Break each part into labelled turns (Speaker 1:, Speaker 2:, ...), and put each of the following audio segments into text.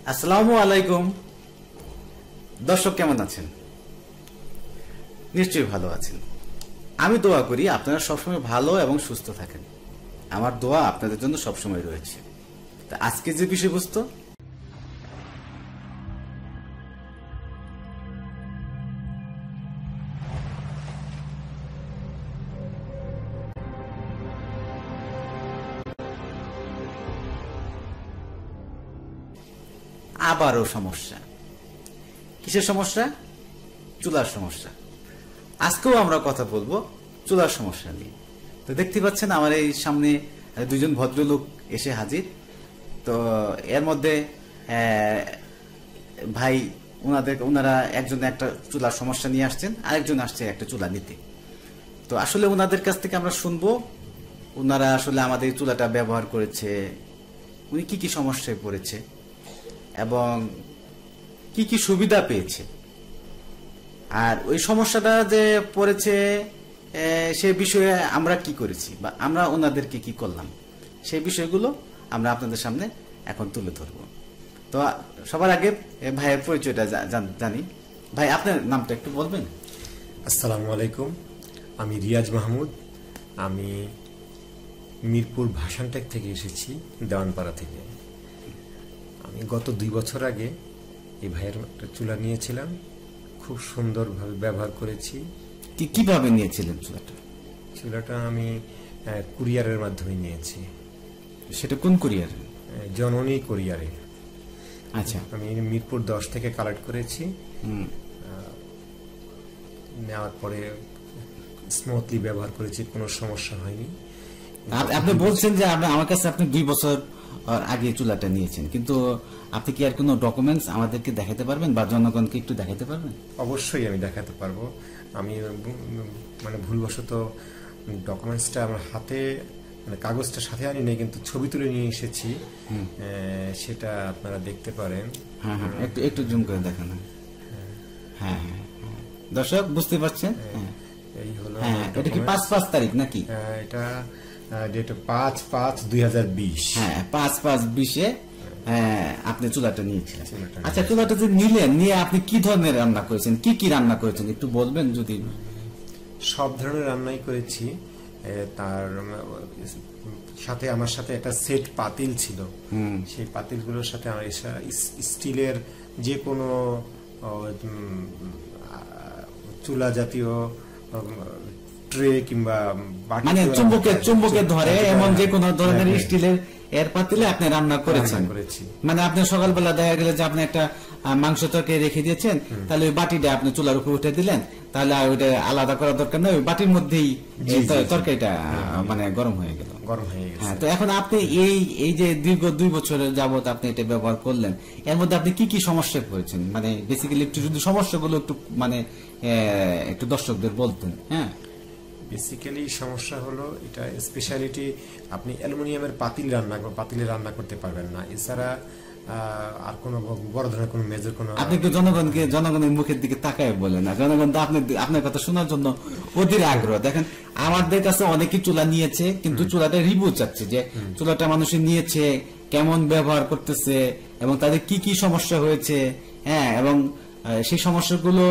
Speaker 1: আসসালামু আলাইকুম দর্শক, কেমন আছেন? নিশ্চয়ই ভালো আছেন। আমি দোয়া করি আপনারা সবসময় ভালো এবং সুস্থ থাকেন। আমার দোয়া আপনাদের জন্য সবসময় রয়েছে। তা আজকে যে বিষয়বস্তু, আবারও সমস্যা। কিসের সমস্যা? চুলার সমস্যা। আজকেও আমরা কথা বলবো চুলার সমস্যা নিয়ে। তো দেখতে পাচ্ছেন আমার এই সামনে দুইজন ভদ্রলোক এসে হাজির। তো এর মধ্যে ভাই ওনারা একজন একটা চুলার সমস্যা নিয়ে আসছেন, আরেকজন আসছে একটা চুলা নিতে। তো আসলে ওনাদের কাছ থেকে আমরা শুনবো ওনারা আসলে আমাদের চুলাটা ব্যবহার করেছে, উনি কি কি সমস্যায় পড়েছে এবং কি কি সুবিধা পেয়েছে, আর ওই সমস্যাটা যে পড়েছে সে বিষয়ে আমরা কি করেছি বা আমরা ওনাদেরকে কি করলাম, সেই বিষয়গুলো আমরা আপনাদের সামনে এখন তুলে ধরব। তো সবার আগে ভাইয়ের পরিচয়টা জানি। ভাই, আপনার নামটা একটু বলবেন?
Speaker 2: আসসালামু আলাইকুম, আমি রিয়াজ মাহমুদ। আমি মিরপুর ভাসানটেক থেকে এসেছি, দেওয়ানপাড়া থেকে। আমি গত 2 বছর আগে এই ভাইয়ের একটা চুলা নিয়েছিলাম, খুব সুন্দরভাবে ব্যবহার করেছি।
Speaker 1: কিভাবে নিয়েছিলেন চুলাটা?
Speaker 2: চুলাটা আমি কুরিয়ারের মাধ্যমে নিয়েছি।
Speaker 1: সেটা কোন কুরিয়ার?
Speaker 2: জননী কুরিয়ারে।
Speaker 1: আচ্ছা,
Speaker 2: আমি মিরপুর 10 থেকে কালেক্ট করেছি। নেওয়ার পরে স্মুথলি ব্যবহার করেছি, কোনো সমস্যা হয়নি।
Speaker 1: আপনি বলছেন যে আমার কাছে আপনি 2 বছর আগে চুলাটা নিয়েছেন, কিন্তু আপনি কি আর কোনো ডকুমেন্টস আমাদেরকে দেখাতে পারবেন বা জনগণকে একটু দেখাতে পারবেন?
Speaker 2: অবশ্যই আমি দেখাতে পারবো। আমি ভুলবশত ডকুমেন্টসটা আমার হাতে, কাগজটা সাথে আনি নেই, কিন্তু ছবি তুলে নিয়ে এসেছি। সেটা আপনারা দেখতে পারেন।
Speaker 1: হ্যাঁ, একটু জুম করে দেখান। হ্যাঁ, দর্শক বুঝতে পারছেন?
Speaker 2: এই হলো।
Speaker 1: এটা কি 5/5 তারিখ নাকি?
Speaker 2: এটা ডেট 5/5/2020।
Speaker 1: হ্যাঁ, 5/5/20-এ আপনি চুলাটা নিয়েছিলেন। আচ্ছা, চুলাটা যে নিয়ে আপনি কি ধরনের রান্না করেছেন, কি রান্না করেছেন একটু বলবেন যদি?
Speaker 2: সব ধরনের রান্নাই করেছি। তার সাথে আমার সাথে একটা সেট পাতিল ছিল। সেই পাতিলগুলোর সাথে আমার স্টিলের যে কোনো চুলা জাতীয় ট্রে কিংবা
Speaker 1: মানে চুম্বকে ধরে এমন যে কোনো ধরনের স্টিলের এর পাতিলে আপনি রান্না করেছেন। মানে আপনি সকালবেলা দেখা গেল যে আপনি একটা মাংস তরকারি রেখে দিয়েছেন, তাহলে ওই বাটিটা আপনি চুলার উপর উঠে দিলেন, তাহলে ওইটা আলাদা করার দরকার নেই, ওই বাটির মধ্যেই তরকারিটা মানে গরম হয়ে গেল। হ্যাঁ, তো এখন আপনি এই যে দীর্ঘ 2 বছরের যাবত আপনি এটা ব্যবহার করলেন, এর মধ্যে আপনি কি কি সমস্যায় পড়েছেন? মানে বেসিক্যালি একটু যদি সমস্যাগুলো একটু একটু দর্শকদের বলতেন। হ্যাঁ,
Speaker 2: বেসিক্যালি সমস্যা হলো এটা স্পেশালিটি, আপনি অ্যালুমিনিয়ামের পাতিলে রান্না করতে পারবেন না। এছাড়া আর কোনো বড় ধরনের কোনো মেজর কোনো।
Speaker 1: আপনি একটু জনগণের মুখের দিকে তাকায় বলেন না, জনগণ তো আপনার কথা শোনার জন্য অধীর আগ্রহ। দেখেন, আমাদের কাছে অনেকে চুলা নিয়েছে, কিন্তু চুলাটা রিভিউ চাচ্ছে যে চুলাটা মানুষের নিয়েছে, কেমন ব্যবহার করতেছে এবং তাদের কি কি সমস্যা হয়েছে। হ্যাঁ, এবং সেই সমস্যাগুলো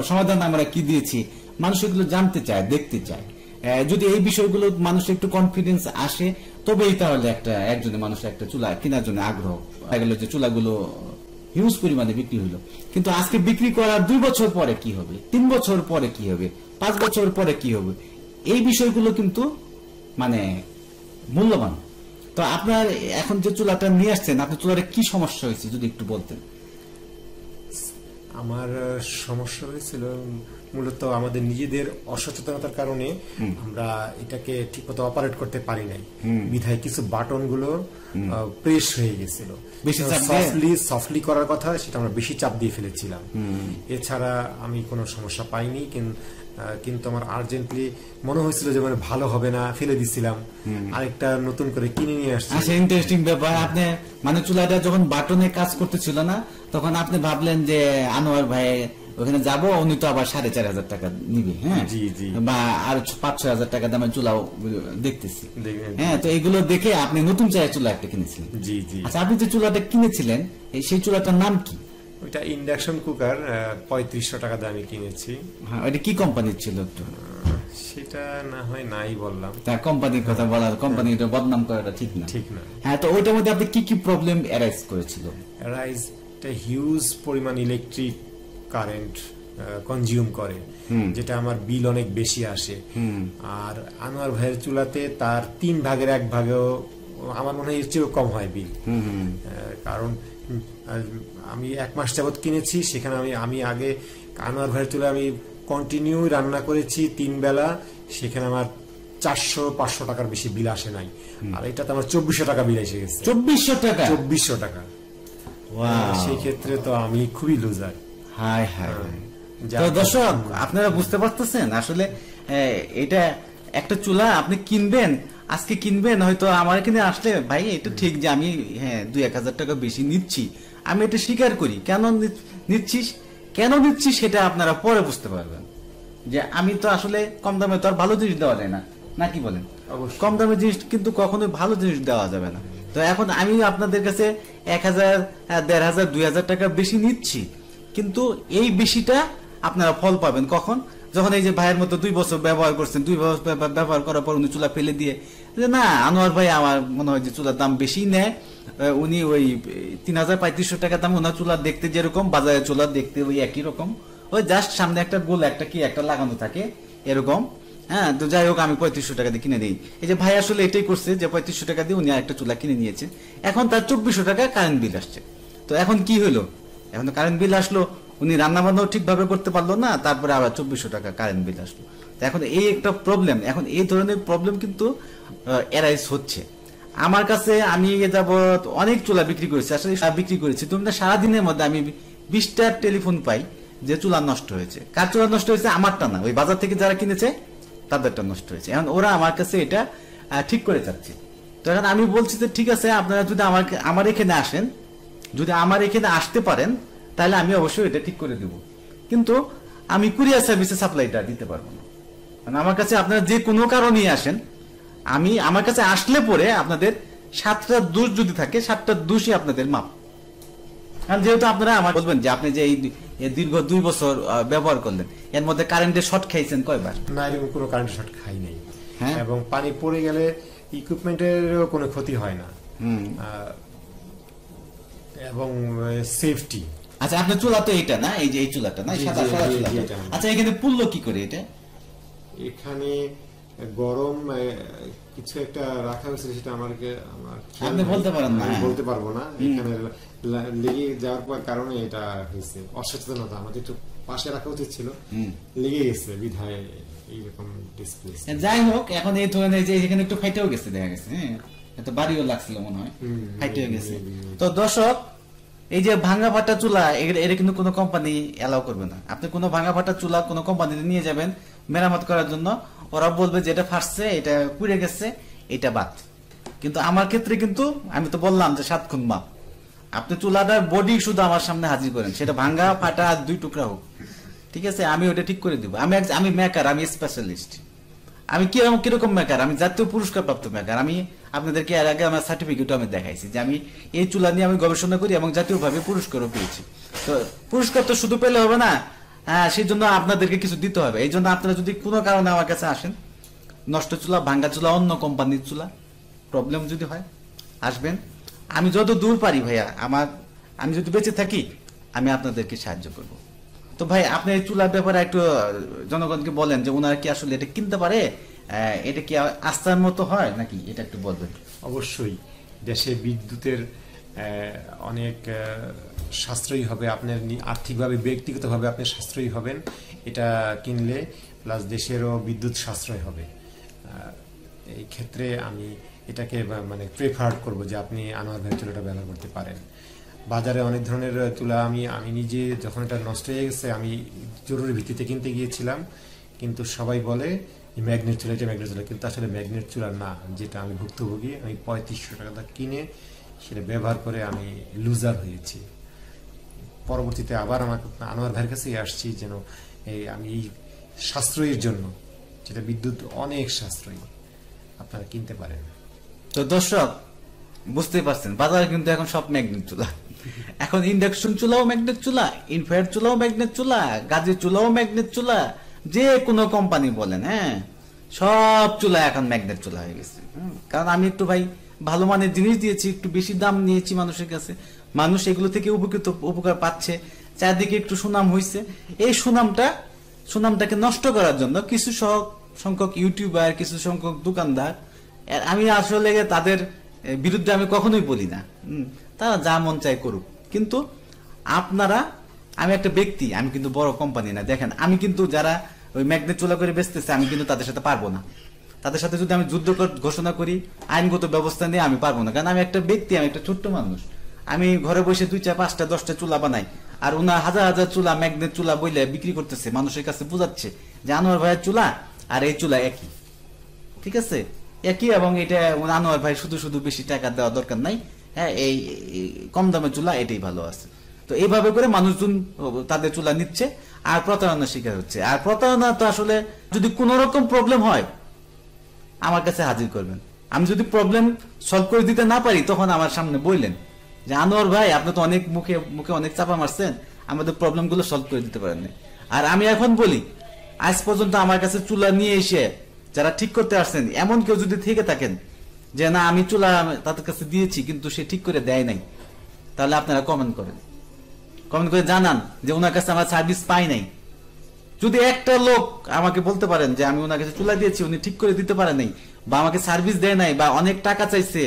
Speaker 1: সমাধান আমরা কি দিয়েছি, মানুষ এগুলো জানতে চায়, দেখতে চায়। যদি এই বিষয়গুলো মানুষের একটু কনফিডেন্স আসে, তবেই তাহলে একজনের মানুষের একটা চুলা কেনার জন্য আগ্রহ হয়ে গেল, যে চুলাগুলো হিউজ পরিমাণে বিক্রি হলো। কিন্তু আজকে বিক্রি করার 2 বছর পরে কি হবে, 3 বছর পরে কি হবে, 5 বছর পরে কি হবে, এই বিষয়গুলো কিন্তু মানে মূল্যবান। তো আপনার এখন যে চুলাটা নিয়ে আসছেন, আপনার চুলাটা কি সমস্যা হয়েছে যদি একটু বলতেন?
Speaker 2: আমার সমস্যা হয়েছিল মূলত আমাদের নিজেদের অসচেতনতার কারণে আমরা এটাকে ঠিকমতো অপারেট করতে পারি নাই, বিধায় কিছু বাটন গুলো প্রেস হয়ে গেছিল। সফটলি করার কথা, সেটা আমরা বেশি চাপ দিয়ে ফেলেছিলাম। এছাড়া আমি কোনো সমস্যা পাইনি, কিন্তু আমার আর্জেন্টলি মনে হয়েছিল যে মানে ভালো হবে না, ফেলে দিছিলাম, আরেকটা নতুন করে কিনে নিয়ে আসছি।
Speaker 1: আচ্ছা, ইন্টারেস্টিং ব্যাপার। আপনি মানে চুলাটা যখন বাটনে কাজ করতেছিল না, তখন আপনি ভাবলেন যে আনোয়ার ভাই ওখানে যাবো, উনি তো আবার 4,500 টাকা নিবে, হ্যাঁ,
Speaker 2: জি জি,
Speaker 1: বা আর 5-6 হাজার টাকা দামের চুলাও দেখতেছি, হ্যাঁ। তো এইগুলো দেখে আপনি নতুন চায়ের চুলা একটা কিনেছিলেন।
Speaker 2: জি জি।
Speaker 1: আচ্ছা, আপনি যে চুলাটা কিনেছিলেন সেই চুলাটার নাম কি?
Speaker 2: ওইটা ইন্ডাকশন কুকার, 3500 টাকা দিয়ে আমি কিনেছি।
Speaker 1: হ্যাঁ, ওইটা কি কোম্পানির ছিল একটু?
Speaker 2: সেটা না হয় নাই বললাম,
Speaker 1: তার কোম্পানির কথা বলার, কোম্পানিটা বদনাম করাটা ঠিক না,
Speaker 2: ঠিক না।
Speaker 1: হ্যাঁ, তো ওইটার মধ্যে আপনি কি কি প্রবলেম অ্যারাইজ করেছিল?
Speaker 2: হিউজ পরিমাণ ইলেকট্রিক কারেন্ট কনজিউম করে, যেটা আমার বিল অনেক বেশি আসে। আর আনোয়ার ভাইয়ের চুলাতে তার 3 ভাগের 1 ভাগেও আমার মনে হয় এর চেয়েও কম হয় বিল। কারণ আমি 1 মাস যাবত কিনেছি, সেখানে আমি আগে আনোয়ার ভাইয়ের চুলা আমি কন্টিনিউ রান্না করেছি 3 বেলা, সেখানে আমার 400-500 টাকার বেশি বিল আসে নাই। আর এটাতে আমার 2400 টাকা বিল এসে গেছে।
Speaker 1: 2400 টাকা?
Speaker 2: 2400 টাকা। সেই ক্ষেত্রে তো আমি খুবই লুজার।
Speaker 1: হায় হায়। তো দর্শক, আপনারা বুঝতে পারতেছেন আসলে এটা একটা চুলা আপনি কিনবেন, আজকে কিনবেন, হয়তো আমার এখানে আসলে ভাই এটা ঠিক যে আমি 2-1 হাজার টাকা বেশি নিচ্ছি, আমি এটা স্বীকার করি। কেন নিচ্ছি সেটা আপনারা পরে বুঝতে পারবেন, যে আমি তো আসলে কম দামে তো আর ভালো জিনিস দেওয়া যায় না, নাকি বলেন? কম দামের জিনিস কিন্তু কখনোই ভালো জিনিস দেওয়া যাবে না। তো এখন আমি আপনাদের কাছে 1,000, 1,500, 2,000 টাকা বেশি নিচ্ছি, কিন্তু এই বেশিটা আপনারা ফল পাবেন কখন? যখন এই যে ভাইয়ের মতো 2 বছর ব্যবহার করছেন, 2 বছর ব্যবহার করার পর উনি চুলা ফেলে দিয়ে যে না, আনোয়ার ভাই আমার মনে হয় যে চুলার দাম বেশি নেয়, উনি ওই 3,000-3,500 টাকা দাম ওনার চুলা দেখতে যেরকম, বাজারের চুলা দেখতে ওই একই রকম, ওই জাস্ট সামনে একটা গোল একটা লাগানো থাকে এরকম, হ্যাঁ। তো যাই হোক, আমি 3,500 টাকা দিয়ে কিনে দিই। এই যে ভাই আসলে এটাই করছে যে 3,500 টাকা দিয়ে উনি আরেকটা চুলা কিনে নিয়েছে, এখন তার 2,400 টাকা কারেন্ট বিল আসছে। তো এখন কি হলো? এখন তো কারেন্ট বিল আসলো, উনি রান্না বান্নাও ঠিকভাবে করতে পারলো না, তারপরে আবার 2,400 টাকা কারেন্ট বিল আসলো। তো এখন এই একটা প্রবলেম, এখন এই ধরনের প্রবলেম কিন্তু এরাইজ হচ্ছে আমার কাছে। আমি যাবত অনেক চুলা বিক্রি করেছি, আসলে বিক্রি করেছি, তুমি না সারাদিনের মধ্যে আমি 20টা টেলিফোন পাই যে চুলা নষ্ট হয়েছে। কার চুলা নষ্ট হয়েছে? আমারটা না, ওই বাজার থেকে যারা কিনেছে তাদেরটা নষ্ট হয়েছে। এখন ওরা আমার কাছে এটা ঠিক করে যাচ্ছে। তো এখন আমি বলছি যে ঠিক আছে, আপনারা যদি আমার এখানে আসেন, যদি আমার এখানে আসতে পারেন, তাহলে আমি অবশ্যই এটা ঠিক করে দেব, কিন্তু আমি কুরিয়ার সার্ভিসে সাপ্লাইটা দিতে পারবো না। মানে আমার কাছে আপনারা যে কোনো কারণেই আসেন, আমার কাছে আসলে পরে আপনাদের 7টা দোষ যদি থাকে, 7টা দোষই আপনাদের মাপ। কারণ যেহেতু আপনারা আমার বলবেন যে আপনি যে এই দীর্ঘ 2 বছর ব্যবহার করলেন, এর মধ্যে কারেন্টের শর্ট খাইছেন কয়বার?
Speaker 2: না, এরকম কোনো কারেন্টের শর্ট খাই নাই। হ্যাঁ, এবং পানি পড়ে গেলে ইকুইপমেন্টেরও কোনো ক্ষতি হয় না, এবং সেফটি।
Speaker 1: আচ্ছা, আপনার চুলা তো এইটা না, এই যে এই চুলাটা না, সাদা চুলা। আচ্ছা, এখানে পুড়লো কি করে? এটা
Speaker 2: এখানে গরম কিছু একটা রাখা হয়েছে, সেটা
Speaker 1: আপনি বলতে পারেন না,
Speaker 2: বলতে পারবো না। এখানে লেগে যাওয়ার পর কারণে এটা হয়েছে, অসচেতনতা। আমাদের একটু পাশে রাখা উচিত ছিল, লেগে গেছে বিধায় এইরকম ডিসপ্লে।
Speaker 1: যাই হোক, এখন এই ধরনের যে এখানে একটু ফাইটেও গেছে, দেখা গেছে, হ্যাঁ, এত বাড়িও লাগছিল মনে হয়, ফাইটেও গেছে। তো দর্শক, এই যে ভাঙা ফাটা চুলা, এটা কিন্তু কোনো কোম্পানি এলাও করবে না। আপনি কোনো ভাঙা ফাটা চুলা কোনো কোম্পানিতে নিয়ে যাবেন মেরামত করার জন্য, ওরা বলবে যে এটা ফাটছে, এটা পুড়ে গেছে, এটা বাদ। কিন্তু আমার ক্ষেত্রে কিন্তু আমি তো বললাম যে 7 খুন মাপ। আপনি চুলাটার বডি শুধু আমার সামনে হাজির করেন, সেটা ভাঙা ফাটা 2 টুকরা হোক, ঠিক আছে, আমি ওটা ঠিক করে দিব। আমি মেকার, আমি স্পেশালিস্ট। আমি কিরকম মেকার? আমি জাতীয় পুরস্কার প্রাপ্ত মেকার। আমি আপনাদেরকে এর আগে আমার সার্টিফিকেটও আমি দেখাইছি যে আমি এই চুলা নিয়ে আমি গবেষণা করি এবং জাতীয়ভাবে পুরস্কারও পেয়েছি। তো পুরস্কার তো শুধু পেলে হবে না, হ্যাঁ, সেই জন্য আপনাদেরকে কিছু দিতে হবে। এই জন্য আপনারা যদি কোনো কারণে আমার কাছে আসেন, নষ্ট চুলা, ভাঙ্গা চুলা, অন্য কোম্পানির চুলা, প্রবলেম যদি হয়, আসবেন। আমি যত দূর পারি ভাইয়া, আমি যদি বেঁচে থাকি, আমি আপনাদেরকে সাহায্য করব। তো ভাই, আপনি এই চুলার ব্যাপারে একটু জনগণকে বলেন যে ওনারা কি আসলে এটা কিনতে পারে, এটা কি আস্থার মতো হয় নাকি, এটা একটু বলবেন।
Speaker 2: অবশ্যই দেশে বিদ্যুতের অনেক সাশ্রয়ী হবে, আপনার আর্থিকভাবে ব্যক্তিগতভাবে আপনি সাশ্রয়ী হবেন এটা কিনলে, প্লাস দেশেরও বিদ্যুৎ সাশ্রয় হবে। এই ক্ষেত্রে আমি এটাকে মানে প্রেফার করব যে আপনি আনোয়ার ভাইয়ের চুলাটা ব্যবহার করতে পারেন। বাজারে অনেক ধরনের চুলা আমি নিজে যখন এটা নষ্ট হয়ে গেছে, আমি জরুরি ভিত্তিতে কিনতে গিয়েছিলাম, কিন্তু সবাই বলে ম্যাগনেট চুলা, এটা ম্যাগনেট চুলা, কিন্তু আসলে ম্যাগনেট চুলা না, যেটা আমি ভুক্তভোগী। আমি 3500 টাকা কিনে সেটা ব্যবহার করে আমি লুজার হয়েছি। পরবর্তীতে আবার আমার আনোয়ার ভাইয়ের কাছেই আসছি যেন আমি এই সাশ্রয়ীর জন্য, যেটা বিদ্যুৎ অনেক সাশ্রয়ী, আপনারা কিনতে পারেন।
Speaker 1: তো দর্শক বুঝতেই পারছেন, বাজারে কিন্তু এখন সব ম্যাগনেট চুলা। এখন ইন্ডাকশন চুলাও ম্যাগনেট চুলা, ইনফ্রারেড চুলাও ম্যাগনেট চুলা, গাজের চুলাও ম্যাগনেট চুলা, যে কোনো কোম্পানি বলেন, হ্যাঁ সব চুলা এখন ম্যাগনেট চুলা হয়ে গেছে। কারণ আমি একটু ভাই ভালো মানের জিনিস দিয়েছি, একটু বেশি দাম নিয়েছি মানুষের কাছে, মানুষ এগুলো থেকে উপকার পাচ্ছে, চারদিকে একটু সুনাম হয়েছে। এই সুনামটাকে নষ্ট করার জন্য কিছু সংখ্যক ইউটিউবার, কিছু সংখ্যক দোকানদার, আমি আসলে তাদের বিরুদ্ধে আমি কখনোই বলি না, তারা যা মন চায় করুক। কিন্তু আপনারা, আমি একটা ব্যক্তি, আমি কিন্তু বড় কোম্পানি না। দেখেন আমি কিন্তু যারা ওই ম্যাগনেট চুলা করে বেচতেছে, আমি কিন্তু তাদের সাথে পারবো না। তাদের সাথে যদি আমি যুদ্ধ ঘোষণা করি, আইনগত ব্যবস্থা নিয়ে আমি পারবো না। কারণ আমি একটা ব্যক্তি, আমি একটা ছোট্ট মানুষ। আমি ঘরে বসে 2, 4, 5টা 10টা চুলা বানাই, আর ওনার হাজার হাজার চুলা ম্যাগনেট চুলা বইলে বিক্রি করতেছে, মানুষের কাছে বোঝাচ্ছে যে আনোয়ার ভাইয়ের চুলা আর এই চুলা একই, ঠিক আছে একই। এবং এটা আনোয়ার ভাই শুধু বেশি টাকা দেওয়া দরকার নাই, হ্যাঁ এই কম দামের চুলা এটাই ভালো আছে। তো এইভাবে করে মানুষজন তাদের চুলা নিচ্ছে আর প্রতারণার শিকার হচ্ছে। আর প্রতারণা তো আসলে যদি কোন রকম প্রবলেম হয় আমার কাছে হাজির করবেন। আমি যদি প্রবলেম সলভ করে দিতে না পারি, তখন আমার সামনে বললেন যে আনোয়ার ভাই আপনি তো অনেক মুখে অনেক চাপা মারছেন, আমাদের প্রবলেম গুলো সলভ করে দিতে পারেন না। আর আমি এখন বলি, আজ পর্যন্ত আমার কাছে চুলা নিয়ে এসে যারা ঠিক করতে আসছেন, এমন কেউ যদি থেকে থাকেন যে না আমি চুলা তাদের কাছে দিয়েছি কিন্তু সে ঠিক করে দেয় নাই, তাহলে আপনারা কমেন্ট করে জানান যে ওনার কাছে আমার সার্ভিস পাই নাই। যদি একটা লোক আমাকে বলতে পারেন যে আমি ওনার কাছে চুলা দিয়েছি, উনি ঠিক করে দিতে পারে নাই, বা আমাকে সার্ভিস দেয় নাই, বা অনেক টাকা চাইছে,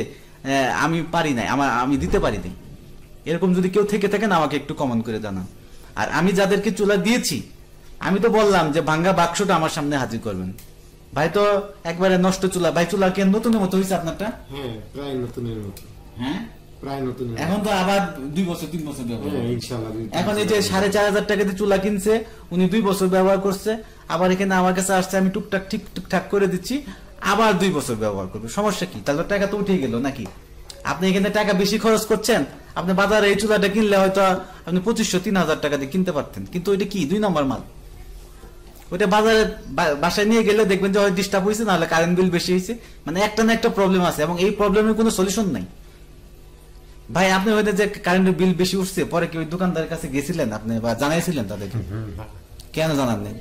Speaker 1: আমি পারি নাই, আমি দিতে পারি নাই, এরকম যদি কেউ থেকে থাকেন আমাকে একটু কমেন্ট করে জানান। আর আমি যাদেরকে চুলা দিয়েছি, আমি তো বললাম যে ভাঙ্গা বাক্সটা আমার সামনে হাজির করবেন। ভাই তো একবারে নষ্ট চুলা, ভাই চুলা কেন নতুনের মতো হয়েছে আপনারটা?
Speaker 2: হ্যাঁ প্রায় নতুনের মতো।
Speaker 1: হ্যাঁ
Speaker 2: প্রায় নতুন,
Speaker 1: এখন তো আবার 2 বছর 3 বছর ব্যবহার,
Speaker 2: ইনশাআল্লাহ।
Speaker 1: এখন এই যে 4,500 টাকা দিয়ে চুলা কিনছে, উনি 2 বছর ব্যবহার করছে, আবার এখানে আমার কাছে আসছে, আমি টুকটাক করে দিচ্ছি, আবার 2 বছর ব্যবহার করবে। সমস্যা কি? তাহলে টাকা তো উঠে গেল নাকি? আপনি এখানে টাকা বেশি খরচ করছেন, আপনি বাজারে এই চুলাটা কিনলে হয়তো আপনি 2,500-3,000 টাকা দিয়ে কিনতে পারতেন, কিন্তু ওইটা কি 2 নম্বর মাল। ওইটা বাজারে বাসায় নিয়ে গেলে দেখবেন যে হয় ডিস্টার্ব হয়েছে, নাহলে কারেন্ট বিল বেশি হয়েছে, মানে একটা না একটা প্রবলেম আছে, এবং এই প্রবলেমের কোনো সলিউশন নাই। ভাই আপনি হয়তো যে কারেন্টের বিল বেশি উঠছে, পরে কি ওই দোকানদারের কাছে গেছিলেন আপনি, বা জানাইছিলেন তাদেরকে? কেন জানান নাই?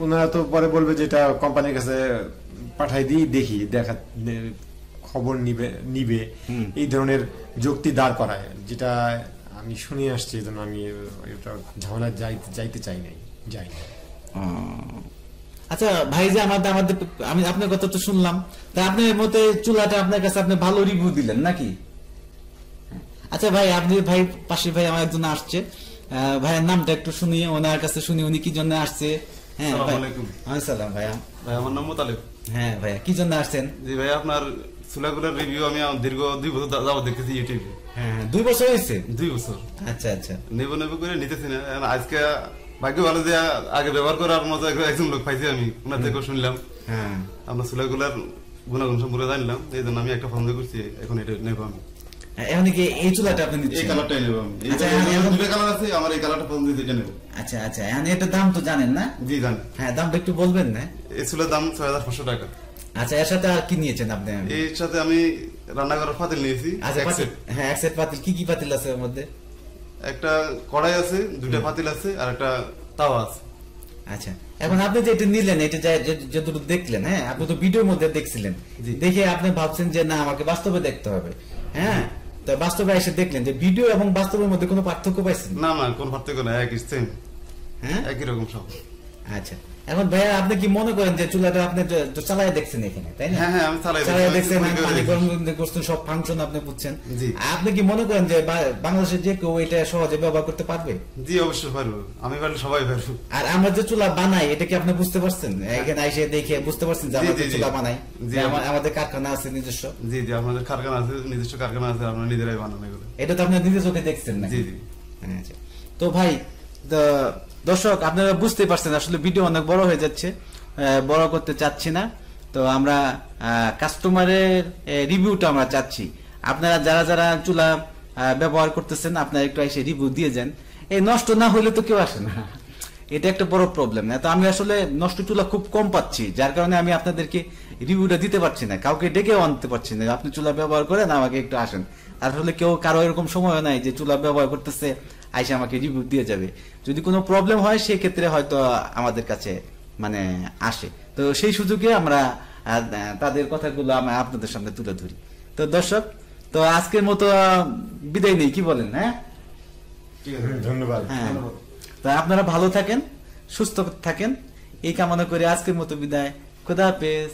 Speaker 2: ওনারা তো পরে বলবে যেটা কোম্পানির কাছে পাঠাই দিই, দেখি খবর নিবে এই ধরনের যুক্তি দাঁড় করায়, যেটা আমি শুনে আসছি। এই জন্য আমি এটা ঝামেলা যাইতে চাই নাই, যাই না।
Speaker 1: আচ্ছা ভাই, যে আমি আপনার কথা তো শুনলাম, তা আপনার মতে চুলাটা আপনার কাছে আপনি ভালো রিভিউ দিলেন নাকি? আচ্ছা ভাই, ভাই পাশে ভাই আমার একজন আসছে, ভাইয়ের নামটা একটু শুনি, ওনার কাছে শুনি উনি কি জন্য আসছে। হ্যাঁ আসসালাম ভাইয়া।
Speaker 3: ভাই আমার নাম মোতালেব।
Speaker 1: হ্যাঁ ভাইয়া, কি জন্য আসছেন?
Speaker 3: জি ভাই, আপনার চুলাগুলোর রিভিউ আমি দীর্ঘ 2 বছর যাবত দেখতেছি ইউটিউবে।
Speaker 1: হ্যাঁ 2 বছর হয়েছে?
Speaker 3: 2 বছর।
Speaker 1: আচ্ছা
Speaker 3: নেব করে নিতেছি না। আজকে ভাগ্য ভালো যে আগে ব্যবহার করার মতো একজন লোক পাইছি, আমি ওনার থেকে শুনলাম। হ্যাঁ আপনার চুলাগুলার গুণাগুণ সম্পর্কে জানলাম, এই জন্য আমি একটা পছন্দ করছি, এখন এটা নেবো আমি।
Speaker 1: এখন কি এই চুলাটা আপনি নিচ্ছেন?
Speaker 3: এই কালারটাই নেব আমি। দুটো কালার আছে, আমার এই কালারটা পছন্দ হয়েছে, এটা নেব।
Speaker 1: আচ্ছা এখন এটা দাম তো জানেন না?
Speaker 3: জি জানি।
Speaker 1: হ্যাঁ দামটা একটু বলবেন না?
Speaker 3: এই চুলার দাম 6,500 টাকা।
Speaker 1: আচ্ছা এর সাথে আর কি নিয়েছেন আপনি?
Speaker 3: এর সাথে আমি রান্না করার পাতিল নিয়েছি।
Speaker 1: আচ্ছা হ্যাঁ, এক সেট পাতিল। কি পাতিল আছে এর মধ্যে?
Speaker 3: একটা কড়াই আছে, 2টা পাতিল আছে, আর একটা তাওয়া আছে।
Speaker 1: আচ্ছা এখন আপনি যে এটা নিলেন, এটা যতটুকু দেখলেন, হ্যাঁ আপনি তো ভিডিওর মধ্যে দেখছিলেন, দেখে আপনি ভাবছেন যে না আমাকে বাস্তবে দেখতে হবে। হ্যাঁ তো বাস্তবে এসে দেখলেন যে ভিডিও এবং বাস্তবের মধ্যে কোনো পার্থক্য পাইছেন?
Speaker 3: না কোনো পার্থক্য না, একই সেম। হ্যাঁ একই রকম সব।
Speaker 1: আচ্ছা এখন ভাইয়া আপনি কি মনে করেন যে চুলাটা আপনি চালায় দেখছেন এখানে, তাই না?
Speaker 3: হ্যাঁ আমি চালাই
Speaker 1: দেখছেন, পানি গরম করছেন, সব ফাংশন আপনি বুঝছেন। আপনি কি মনে করেন যে বাংলাদেশে যে কেউ এটা সহজে ব্যবহার করতে পারবে?
Speaker 3: জি অবশ্যই পারবো, আমি পারলে সবাই পারবো।
Speaker 1: আর আমরা যে চুলা বানাই এটা কি আপনি বুঝতে পারছেন? এখানে এসে দেখে বুঝতে পারছেন যে আমরা চুলা বানাই, আমাদের কারখানা আছে নিজস্ব?
Speaker 3: জি আমাদের কারখানা আছে, নিজস্ব কারখানা আছে, আমরা নিজেরাই বানানো এগুলো।
Speaker 1: এটা তো আপনি নিজে চোখে দেখছেন না?
Speaker 3: জি
Speaker 1: আচ্ছা তো ভাই দর্শক আপনারা বুঝতে পারছেন, আসলে ভিডিও অনেক বড় হয়ে যাচ্ছে, বড় করতে চাচ্ছি না। তো আমরা কাস্টমারের রিভিউটা আমরা চাচ্ছি। আপনারা যারা যারা চুলা ব্যবহার করতেছেন আপনারা একটু এসে রিভিউ দিয়ে যান। এই নষ্ট না হইলে তো কেউ আসে না, এটা একটা বড় প্রবলেম। না তো আমি আসলে নষ্ট চুলা খুব কম পাচ্ছি, যার কারণে আমি আপনাদেরকে রিভিউটা দিতে পারছি না, কাউকে ডেকেও আনতে পারছি না আপনি চুলা ব্যবহার করেন আমাকে একটু আসেন। আসলে কেউ কারো এরকম সময় নাই যে চুলা ব্যবহার করতেছে আইসা আমাকে রিভিউ দিয়ে যাবে। যদি কোনো প্রবলেম হয় সেই ক্ষেত্রে হয়তো আমাদের কাছে মানে আসে, তো সেই সুযোগে আমরা তাদের কথাগুলো আমরা আপনাদের সামনে তুলে ধরি। তো দর্শক, তো আজকের মতো বিদায় নেই, কি বলেন? হ্যাঁ,
Speaker 2: ধন্যবাদ।
Speaker 1: হ্যাঁ, তো আপনারা ভালো থাকেন, সুস্থ থাকেন, এই কামনা করে আজকের মতো বিদায়। খোদা হাফেজ।